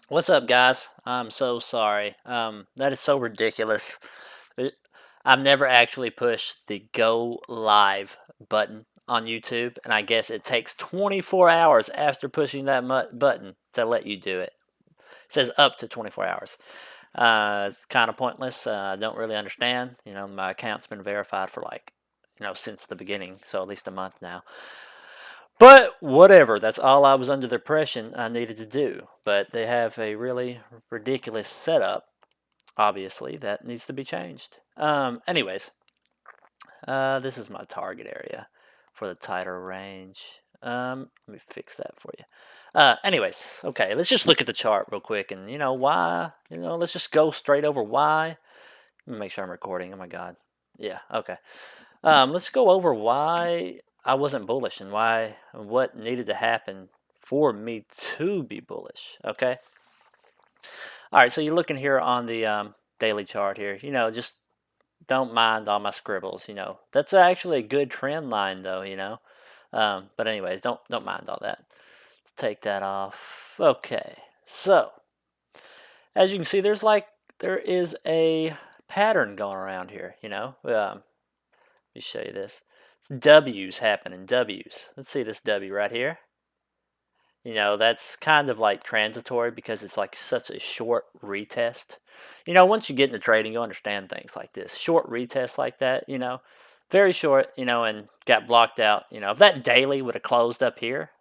What's up, guys? I'm so sorry. That is so ridiculous. It- I've never actually pushed the go live button on YouTube, and I guess it takes 24 hours after pushing that button to let you do it. It says up to 24 hours. It's kind of pointless. I don't really understand. My account's been verified for since the beginning, so at least a month now. But whatever, that's all I was under the impression I needed to do. But they have a really ridiculous setup, obviously, that needs to be changed. Anyways, this is my target area for the tighter range. Let me fix that for you. Anyways, okay, let's just look at the chart real quick and why. Let's just go straight over why. Let me make sure I'm recording. Oh my god. Yeah, okay. Let's go over why I wasn't bullish and what needed to happen for me to be bullish. Okay. All right. So you're looking here on the daily chart here. Just don't mind all my scribbles. That's actually a good trend line though. But anyways, don't mind all that. Let's take that off. Okay. So as you can see, there is a pattern going around here. Let me show you this. W's happening. W's. Let's see this W right here. That's kind of like transitory because it's like such a short retest. Once you get into trading, you'll understand things like this. Short retest like that, very short, and got blocked out. If that daily would have closed up here,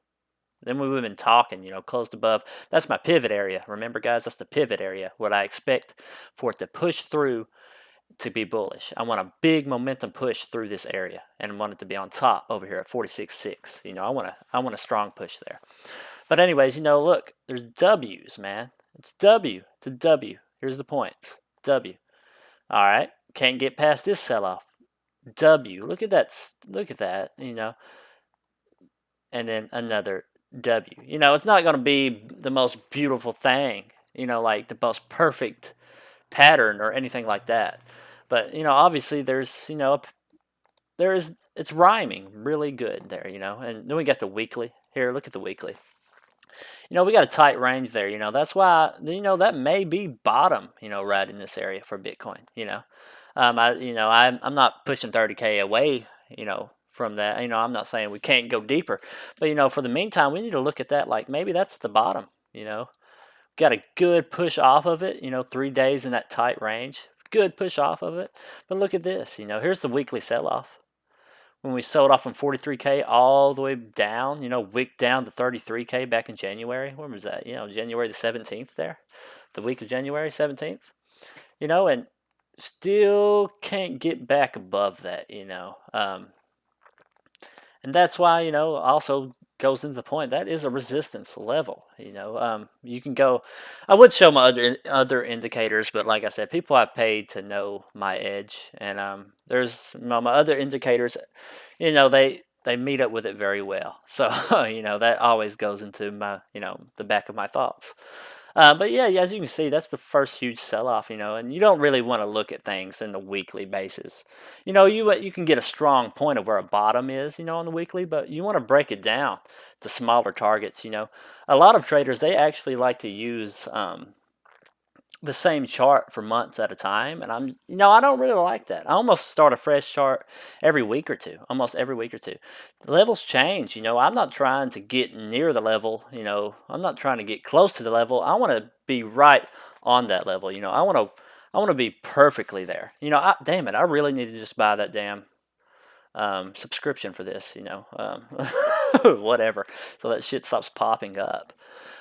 then we would have been talking, closed above. That's my pivot area. Remember, guys, that's the pivot area. What I expect for it to push through to be bullish. I want a big momentum push through this area and want it to be on top over here at 46.6. I want a strong push there. But anyways, look, there's W's, man. It's W. It's a W. Here's the points. W. All right. Can't get past this sell-off. W. Look at that. Look at that, and then another W. It's not going to be the most beautiful thing, like the most perfect pattern or anything like that. But obviously it's rhyming really good there, And then we got the weekly. Here, look at the weekly. We got a tight range there. That's why that may be bottom. Right in this area for Bitcoin. I'm not pushing 30K away. From that. I'm not saying we can't go deeper, but for the meantime, we need to look at that like maybe that's the bottom. Got a good push off of it. 3 days in that tight range. Good push off of it. But look at this. Here's the weekly sell off when we sold off from 43K all the way down, wick down to 33K back in January. When was that? January the 17th there, the week of January 17th, and still can't get back above that, and that's why, also goes into the point that is a resistance level. You can go. I would show my other indicators, but like I said, people I've paid to know my edge, and there's my other indicators. They meet up with it very well. So that always goes into my the back of my thoughts. But yeah, as you can see, that's the first huge sell-off, and you don't really want to look at things in the weekly basis. You can get a strong point of where a bottom is, on the weekly, but you want to break it down to smaller targets. A lot of traders they actually like to use the same chart for months at a time, and I don't really like that. I almost start a fresh chart every week or two, almost every week or two. The levels change. I'm not trying to get near the level. I'm not trying to get close to the level. I want to be right on that level. I want to be perfectly there. Damn it, I really need to just buy that damn subscription for this. Whatever, so that shit stops popping up.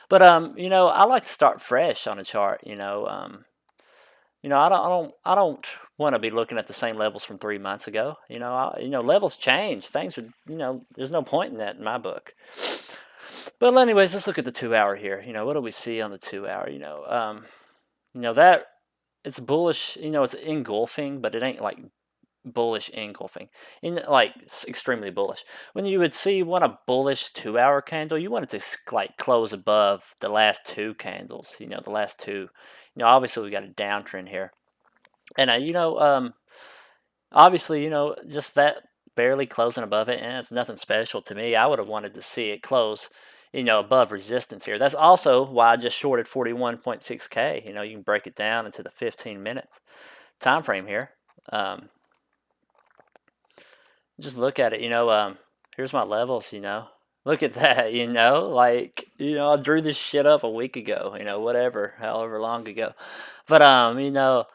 But I like to start fresh on a chart. I don't want to be looking at the same levels from 3 months ago. Levels change. Things are, there's no point in that in my book. But anyways, let's look at the 2 hour here. What do we see on the 2 hour? That it's bullish. It's engulfing, but it ain't like bullish engulfing in like extremely bullish. When you would see want a bullish 2 hour candle, you want it to like close above the last two candles, the last two. Obviously we got a downtrend here, and obviously just that barely closing above it, and it's nothing special to me. I would have wanted to see it close above resistance here. That's also why I just shorted 41.6K. You can break it down into the 15-minute time frame here. Just look at it. Here's my levels. Look at that. I drew this shit up a week ago. Whatever, however long ago. But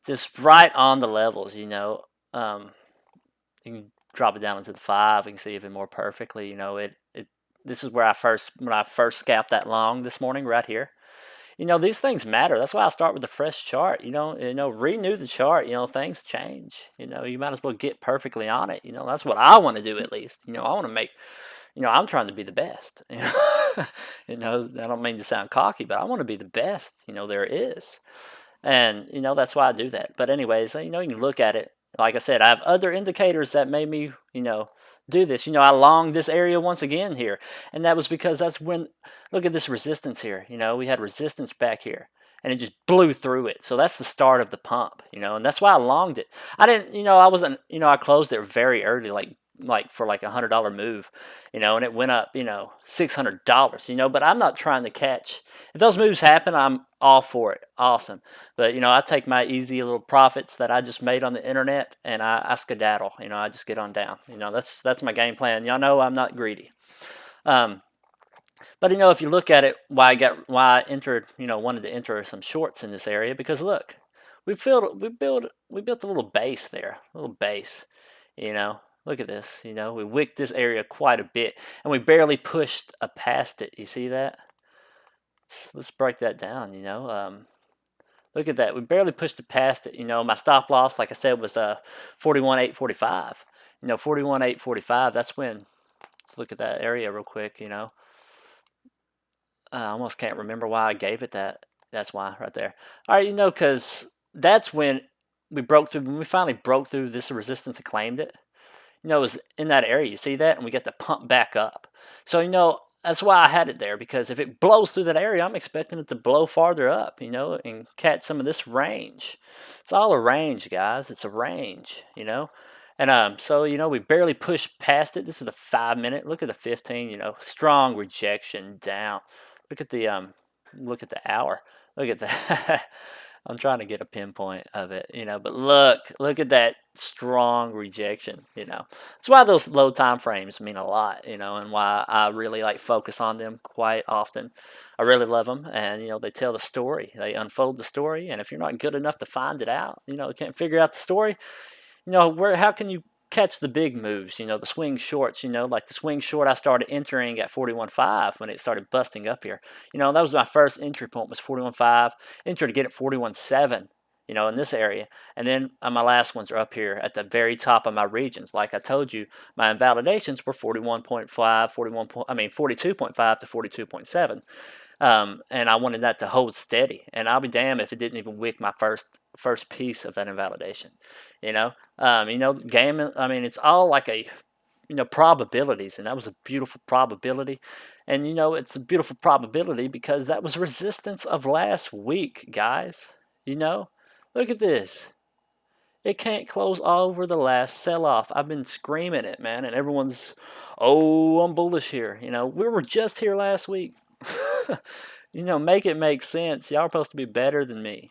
just right on the levels. You can drop it down into the 5. You can see even more perfectly. This is where when I first scalped that long this morning right here. These things matter. That's why I start with a fresh chart. Renew the chart. Things change. You might as well get perfectly on it. That's what I want to do at least. I want to make. I'm trying to be the best. I don't mean to sound cocky, but I want to be the best. There is. And, that's why I do that. But anyways, you can look at it. Like I said, I have other indicators that made me, do this. I longed this area once again here. And that was because that's when, look at this resistance here. We had resistance back here. And it just blew through it. So that's the start of the pump, and that's why I longed it. I didn't, I wasn't, I closed it very early, like for like $100 move, and it went up, $600, but I'm not trying to catch. If those moves happen, I'm all for it. Awesome. But, I take my easy little profits that I just made on the internet and I skedaddle, I just get on down. That's my game plan. Y'all know I'm not greedy. But if you look at it, why I entered, wanted to enter some shorts in this area, because look, we built a little base there, a little base, Look at this, we wicked this area quite a bit, and we barely pushed past it. You see that? Let's break that down, Look at that. We barely pushed it past it. My stop loss, like I said, was 41,845. 41,845, that's when, let's look at that area real quick, I almost can't remember why I gave it that. That's why, right there. All right, because that's when when we finally broke through this resistance and claimed it. It was in that area. You see that? And we get the pump back up. So, that's why I had it there, because if it blows through that area, I'm expecting it to blow farther up, and catch some of this range. It's all a range, guys. It's a range, And so, we barely pushed past it. This is the 5-minute. Look at the 15, strong rejection down. Look at the hour. Look at that. I'm trying to get a pinpoint of it, but look at that strong rejection, That's why those low time frames mean a lot, and why I really focus on them quite often. I really love them, and, they tell the story. They unfold the story, and if you're not good enough to find it out, can't figure out the story, how can you catch the big moves, the swing shorts, like the swing short I started entering at 41.5 when it started busting up here. That was my first entry point, was 41.5. Entered to get at 41.7, in this area. And then my last ones are up here at the very top of my regions. Like I told you, my invalidations were 41.5, 42.5 to 42.7. And I wanted that to hold steady. And I'll be damned if it didn't even wick my first piece of that invalidation. Game. It's all like probabilities, and that was a beautiful probability. And it's a beautiful probability because that was resistance of last week, guys. Look at this. It can't close over the last sell-off. I've been screaming it, man, and everyone's, oh, I'm bullish here. We were just here last week. Make it make sense. Y'all are supposed to be better than me.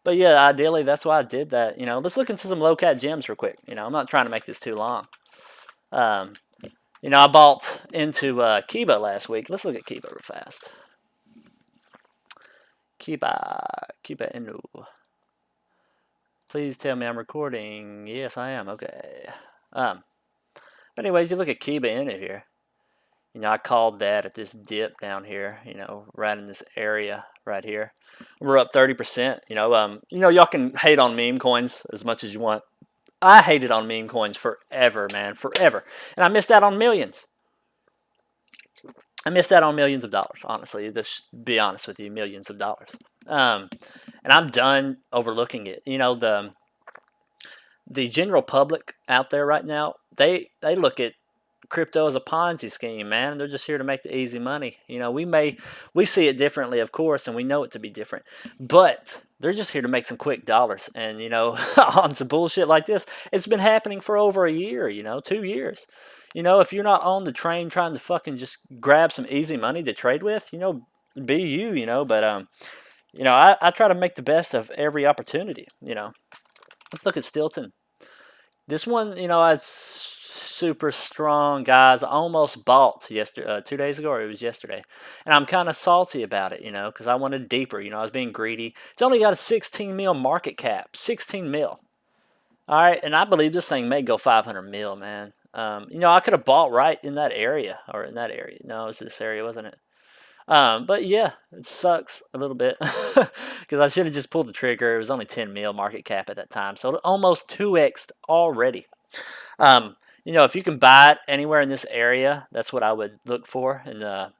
But yeah, ideally, that's why I did that. Let's look into some low-cat gems real quick. I'm not trying to make this too long. I bought into Kiba last week. Let's look at Kiba real fast. Kiba Inu. Please tell me I'm recording. Yes, I am. Okay. But anyways, you look at Kiba Inu here. I called that at this dip down here, right in this area right here. We're up 30%. Y'all can hate on meme coins as much as you want. I hated on meme coins forever, man, forever. And I missed out on millions. I missed out on millions of dollars, honestly. Let's be honest with you, millions of dollars. And I'm done overlooking it. The general public out there right now, they look at crypto as a Ponzi scheme, man. They're just here to make the easy money. We see it differently, of course, and we know it to be different. But they're just here to make some quick dollars. And, on some bullshit like this, it's been happening for over a year, 2 years. if you're not on the train trying to fucking just grab some easy money to trade with, be you, but I try to make the best of every opportunity. Let's look at Stilton. This one, has super strong guys. I almost bought yesterday, 2 days ago, or it was yesterday, and I'm kind of salty about it, because I wanted deeper. I was being greedy. It's only got a 16 mil market cap, 16 mil. All right, and I believe this thing may go 500 mil, man. I could have bought right in that area, or in that area. No, it was this area, wasn't it? But yeah, it sucks a little bit because I should have just pulled the trigger. It was only 10 mil market cap at that time, so it almost 2x already. If you can buy it anywhere in this area, that's what I would look for in the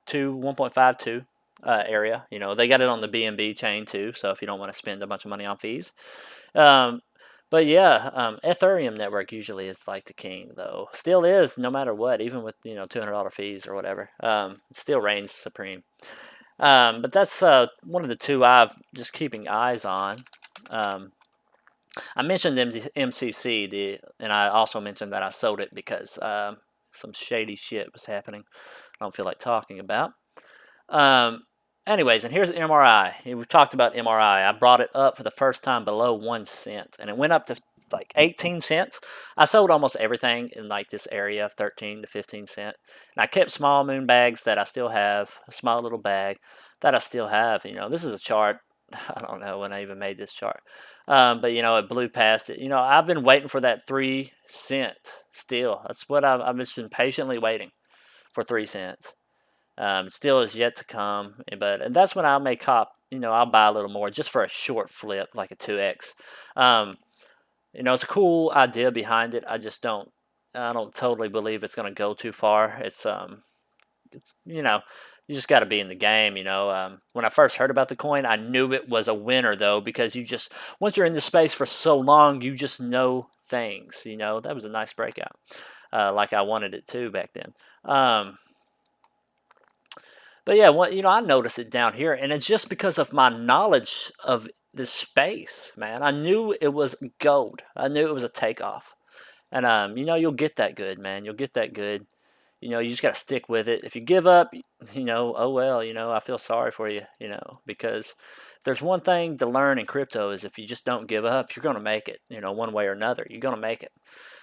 1.52 area. They got it on the BNB chain too, so if you don't want to spend a bunch of money on fees. Um, but yeah, Ethereum network usually is like the king, though. Still is, no matter what, even with $200 fees or whatever. Still reigns supreme. But that's one of the two I've just keeping eyes on. I mentioned MCC, and I also mentioned that I sold it because some shady shit was happening. I don't feel like talking about. Um, Anyways, and here's MRI. We've talked about MRI. I brought it up for the first time below 1 cent, and it went up to like 18 cents. I sold almost everything in like this area, 13 to 15 cent. And I kept small moon bags that I still have, a small little bag that I still have. This is a chart. I don't know when I even made this chart. But it blew past it. I've been waiting for that 3 cent still. That's what I've just been patiently waiting for 3 cents. Still is yet to come, and that's when I may cop. I'll buy a little more just for a short flip, like a 2x. It's a cool idea behind it. I don't totally believe it's going to go too far. It's you just got to be in the game. When I first heard about the coin, I knew it was a winner though, because once you're in the space for so long, you just know things. That was a nice breakout, like I wanted it to back then. But yeah, I noticed it down here, and it's just because of my knowledge of this space, man. I knew it was gold. I knew it was a takeoff, and you'll get that good, man. You'll get that good. You just gotta stick with it. If you give up, oh well. I feel sorry for you. Because if there's one thing to learn in crypto is if you just don't give up, you're gonna make it. One way or another, you're gonna make it.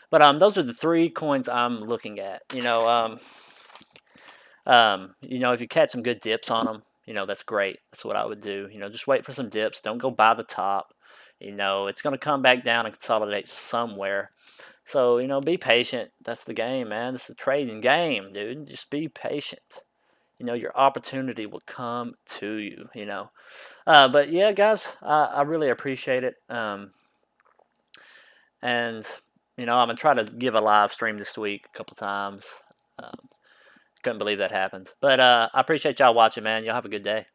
But those are the three coins I'm looking at. If you catch some good dips on them, that's great. That's what I would do. Just wait for some dips. Don't go buy the top. It's going to come back down and consolidate somewhere. So, be patient. That's the game, man. It's a trading game, dude. Just be patient. Your opportunity will come to you. But yeah, guys, I really appreciate it. And, I'm going to try to give a live stream this week a couple times. Couldn't believe that happened. But I appreciate y'all watching, man. Y'all have a good day.